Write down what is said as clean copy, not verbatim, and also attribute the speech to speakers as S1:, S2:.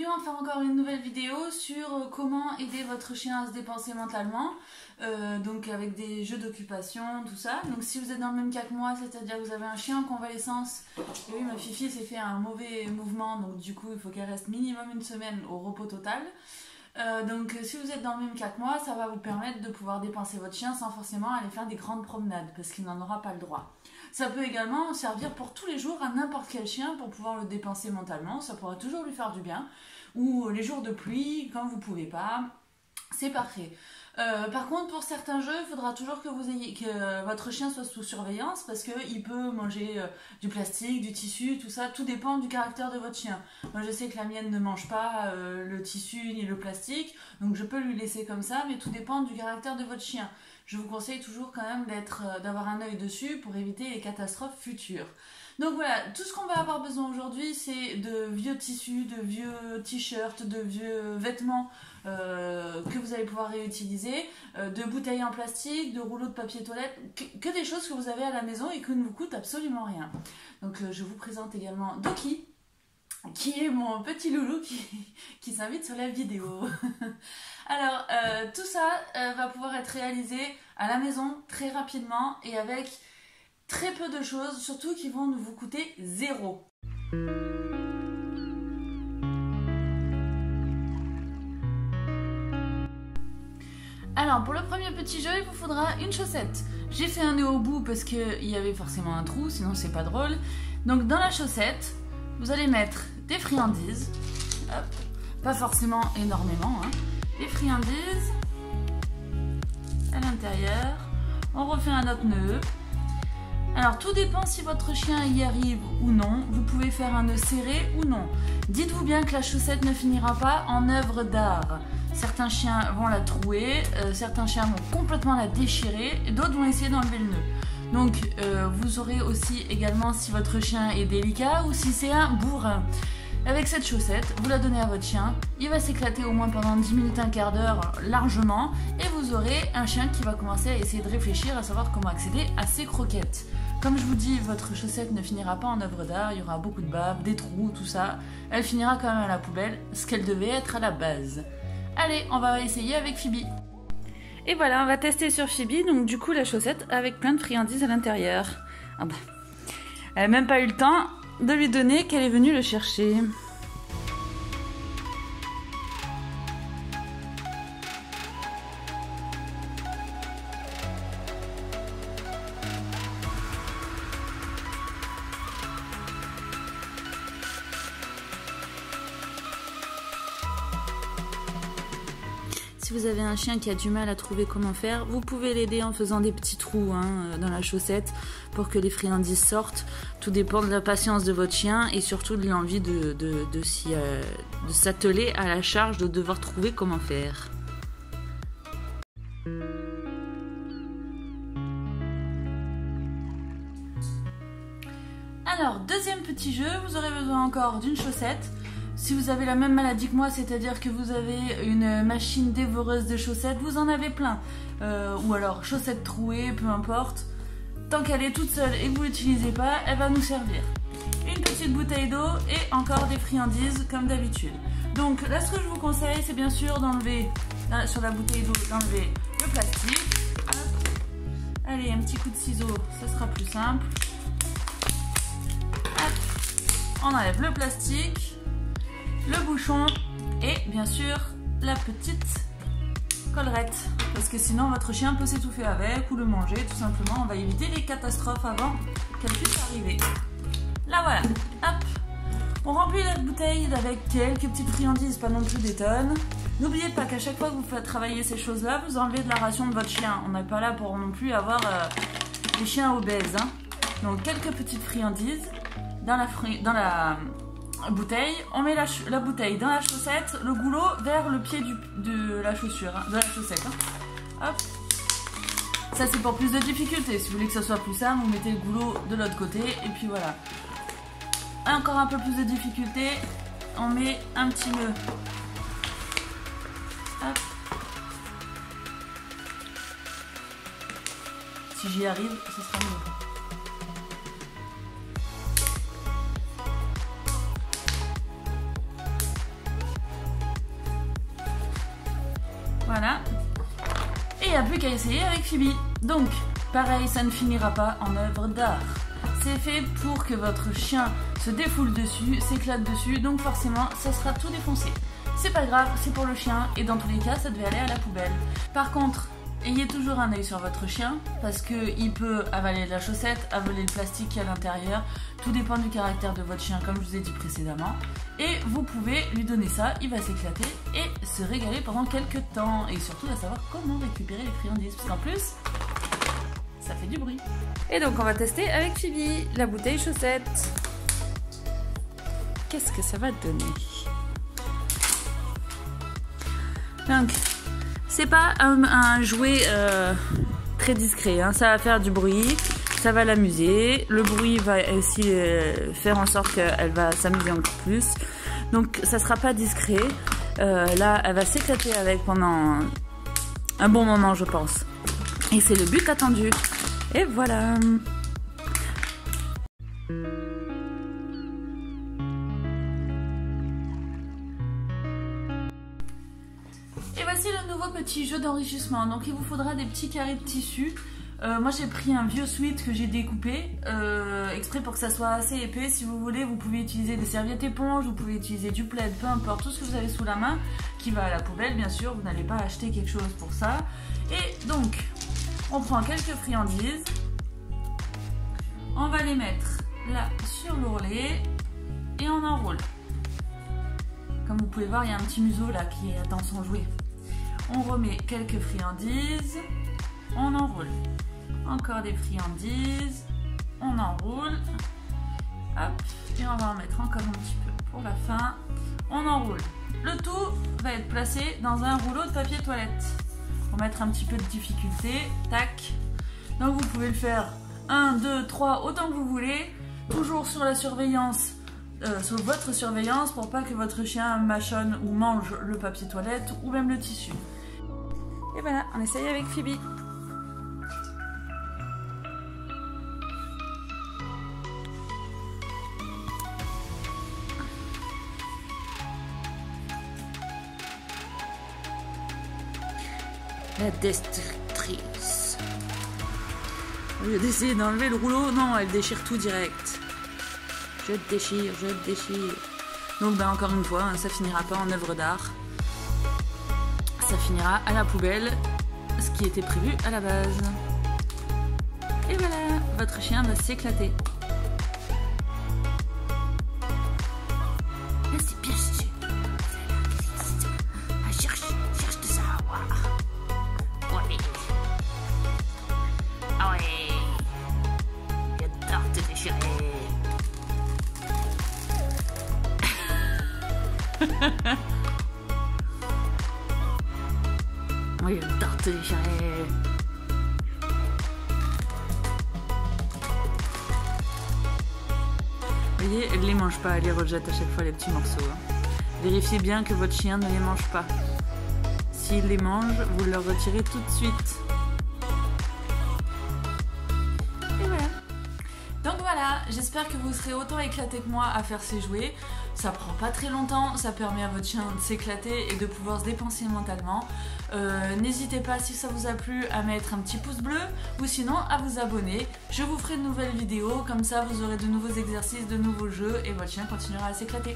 S1: en faire encore une nouvelle vidéo sur comment aider votre chien à se dépenser mentalement, donc avec des jeux d'occupation, tout ça. Donc si vous êtes dans le même cas que moi, c'est-à-dire que vous avez un chien en convalescence, et oui, ma Fifi s'est fait un mauvais mouvement, donc du coup il faut qu'elle reste minimum une semaine au repos total. Donc si vous êtes dans le même cas que moi, ça va vous permettre de pouvoir dépenser votre chien sans forcément aller faire des grandes promenades, parce qu'il n'en aura pas le droit. Ça peut également servir pour tous les jours à n'importe quel chien pour pouvoir le dépenser mentalement, ça pourra toujours lui faire du bien. Ou les jours de pluie, quand vous ne pouvez pas, c'est parfait. Par contre, pour certains jeux, il faudra toujours que votre chien soit sous surveillance parce qu'il peut manger du plastique, du tissu, tout ça. Tout dépend du caractère de votre chien. Moi, je sais que la mienne ne mange pas le tissu ni le plastique, donc je peux lui laisser comme ça, mais tout dépend du caractère de votre chien. Je vous conseille toujours quand même d'avoir un œil dessus pour éviter les catastrophes futures. Donc voilà, tout ce qu'on va avoir besoin aujourd'hui, c'est de vieux tissus, de vieux t-shirts, de vieux vêtements que vous allez pouvoir réutiliser, de bouteilles en plastique, de rouleaux de papier toilette, que des choses que vous avez à la maison et qui ne vous coûtent absolument rien. Donc je vous présente également Doki, qui est mon petit loulou qui s'invite sur la vidéo. Alors, tout ça va pouvoir être réalisé à la maison très rapidement et avec très peu de choses, surtout qui vont vous coûter zéro. Alors, pour le premier petit jeu, il vous faudra une chaussette. J'ai fait un nœud au bout parce qu'il y avait forcément un trou, sinon c'est pas drôle. Donc, dans la chaussette, vous allez mettre des friandises. Hop. Pas forcément énormément, hein. Des friandises à l'intérieur. On refait un autre nœud. Alors tout dépend si votre chien y arrive ou non. Vous pouvez faire un nœud serré ou non. Dites-vous bien que la chaussette ne finira pas en œuvre d'art. Certains chiens vont la trouer, certains chiens vont complètement la déchirer, et d'autres vont essayer d'enlever le nœud. Donc vous aurez aussi également si votre chien est délicat ou si c'est un bourrin. Avec cette chaussette, vous la donnez à votre chien, il va s'éclater au moins pendant 10 minutes, un quart d'heure largement, et vous aurez un chien qui va commencer à essayer de réfléchir à savoir comment accéder à ses croquettes. Comme je vous dis, votre chaussette ne finira pas en œuvre d'art, il y aura beaucoup de bave, des trous, tout ça. Elle finira quand même à la poubelle, ce qu'elle devait être à la base. Allez, on va essayer avec Phoebe. Et voilà, on va tester sur Phoebe, donc du coup la chaussette avec plein de friandises à l'intérieur. Ah bah. Elle n'a même pas eu le temps de lui donner qu'elle est venue le chercher. Si vous avez un chien qui a du mal à trouver comment faire, vous pouvez l'aider en faisant des petits trous dans la chaussette pour que les friandises sortent. Tout dépend de la patience de votre chien et surtout de l'envie de s'atteler à la charge de devoir trouver comment faire. Alors, deuxième petit jeu, vous aurez besoin encore d'une chaussette. Si vous avez la même maladie que moi, c'est-à-dire que vous avez une machine dévoreuse de chaussettes, vous en avez plein. Ou alors chaussettes trouées, peu importe. Tant qu'elle est toute seule et que vous ne l'utilisez pas, elle va nous servir. Une petite bouteille d'eau et encore des friandises comme d'habitude. Donc là, ce que je vous conseille, c'est bien sûr d'enlever, sur la bouteille d'eau, d'enlever le plastique. Hop. Allez, un petit coup de ciseau, ce sera plus simple. Hop. On enlève le plastique, le bouchon et bien sûr la petite collerette parce que sinon votre chien peut s'étouffer avec ou le manger tout simplement. On va éviter les catastrophes avant qu'elles puissent arriver. Là voilà, hop, on remplit la bouteille avec quelques petites friandises, pas non plus des tonnes. N'oubliez pas qu'à chaque fois que vous faites travailler ces choses là, vous enlevez de la ration de votre chien. On n'est pas là pour non plus avoir des chiens obèses, hein. Donc quelques petites friandises dans la bouteille, on met la bouteille dans la chaussette, le goulot vers le pied de la chaussure, de la chaussette. Hop. Ça c'est pour plus de difficulté. Si vous voulez que ça soit plus simple, vous mettez le goulot de l'autre côté et puis voilà. Encore un peu plus de difficulté, on met un petit nœud. Hop. Si j'y arrive, ce sera mieux. a plus qu'à essayer avec Phoebe. Donc, pareil, ça ne finira pas en œuvre d'art. C'est fait pour que votre chien se défoule dessus, s'éclate dessus, donc forcément, ça sera tout défoncé. C'est pas grave, c'est pour le chien, et dans tous les cas, ça devait aller à la poubelle. Par contre, ayez toujours un œil sur votre chien, parce qu'il peut avaler la chaussette, avaler le plastique qui est à l'intérieur. Tout dépend du caractère de votre chien, comme je vous ai dit précédemment. Et vous pouvez lui donner ça, il va s'éclater et se régaler pendant quelques temps. Et surtout, à savoir comment récupérer les friandises, parce qu'en plus, ça fait du bruit. Et donc, on va tester avec Phoebe, la bouteille chaussette. Qu'est-ce que ça va donner? Donc, c'est pas un jouet très discret, hein. Ça va faire du bruit, ça va l'amuser. Le bruit va aussi faire en sorte qu'elle va s'amuser encore plus. Donc, ça sera pas discret. Là, elle va s'éclater avec pendant un bon moment, je pense. Et c'est le but attendu. Et voilà. Et voici le nouveau petit jeu d'enrichissement. Donc il vous faudra des petits carrés de tissu. Moi j'ai pris un vieux sweat que j'ai découpé exprès pour que ça soit assez épais. Si vous voulez, vous pouvez utiliser des serviettes éponges, vous pouvez utiliser du plaid, peu importe, tout ce que vous avez sous la main qui va à la poubelle bien sûr. Vous n'allez pas acheter quelque chose pour ça. Et donc on prend quelques friandises, on va les mettre là sur l'ourlet et on enroule. Comme vous pouvez voir, il y a un petit museau là qui attend son jouet. On remet quelques friandises, on enroule. Encore des friandises, on enroule. Hop, et on va en mettre encore un petit peu pour la fin. On enroule. Le tout va être placé dans un rouleau de papier toilette. Pour mettre un petit peu de difficulté. Tac. Donc vous pouvez le faire 1, 2, 3, autant que vous voulez. Toujours sur la surveillance. Sur votre surveillance pour pas que votre chien mâchonne ou mange le papier toilette ou même le tissu. Et voilà, on essaye avec Phoebe. La destructrice. Au lieu d'essayer d'enlever le rouleau, non, elle déchire tout direct. Je te déchire, je te déchire. Donc ben encore une fois, hein, ça finira pas en œuvre d'art. Ça finira à la poubelle, ce qui était prévu à la base. Et voilà, votre chien va s'éclater. C'est bien sûr. Cherche de savoir. Ouais. Ah ouais. J'adore te déchirer. Oui, j'adore te déchirer. Vous voyez, elle ne les mange pas, elle les rejette à chaque fois les petits morceaux. Hein. Vérifiez bien que votre chien ne les mange pas. S'il les mange, vous le retirez tout de suite. Et voilà. Donc voilà, j'espère que vous serez autant éclatés que moi à faire ces jouets. Ça prend pas très longtemps, ça permet à votre chien de s'éclater et de pouvoir se dépenser mentalement. N'hésitez pas, si ça vous a plu, à mettre un petit pouce bleu ou sinon à vous abonner. Je vous ferai de nouvelles vidéos, comme ça vous aurez de nouveaux exercices, de nouveaux jeux et votre chien continuera à s'éclater.